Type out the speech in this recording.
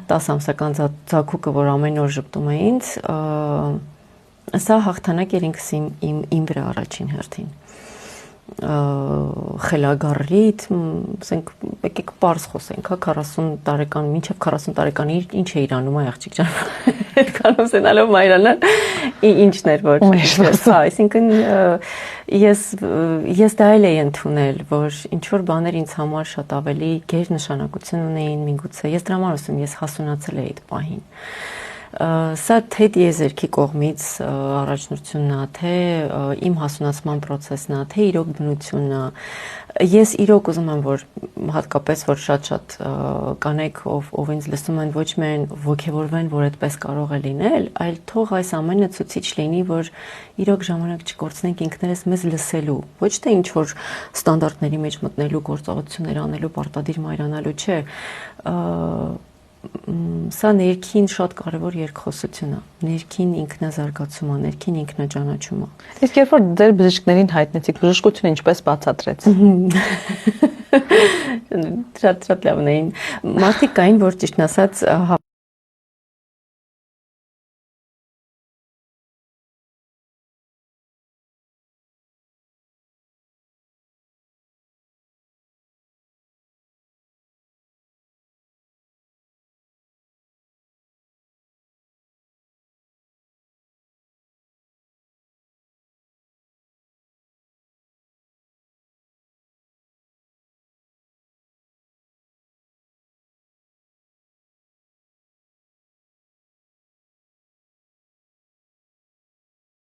10 ամսական ձագուկը, որ ամեն օր ժպտում է ինձ, սա հաղթանակ էր ինքս իմ վրա առաջին հերթին։ Խելագար ռիթմ, ասենք, եկեք պարզ խոսենք, 40 տարեկան, մինչև 40 տարեկան ինչ է իրանում այ աղջիկ ջան։ Երկանում սենալով մայրանալ, ինչն էր որ։ Հա, այսինքն ես դա էլ էի ընդունել, որ ինչ որ բաներ ինձ համար շատ ավելի գեր նշանակություն ունեին, միգուցե ես դրա համար ասում, ես հասունացել էի այդ պահին։ Սա թե դիեզերքի կողմից առաջնությունն է, թե իմ հասունացման process-ն է, թե իրոք բնությունն է։ Ես իրոք ուզում եմ, որ հատկապես որ շատ կանայք, ով ինձ լսում են, ոչ միայն ոգևորվեն, որ այդպես կարող է լինել, այլ թող այս ամենը ցուցիչ լինի, որ իրոք ժամանակ չկորցնենք ինքներս մեզ լսելու, ոչ թե ինչ որ ստանդարտների մեջ մտնելու, գործողություններ անելու, պարտադիր մայրանալու, չէ։ Սա ներքին շատ կարևոր երկխոսություն է, ներքին ինքնազարգացում է, ներքին ինքնաճանաչում է։ Իսկ երբ որ ձեր բժիշկներին հայտնեցիք, բժշկությունը ինչպես բացատրեց։ Շատ լավն էին։ Մարդիկ կային, որ ճիշտն ասած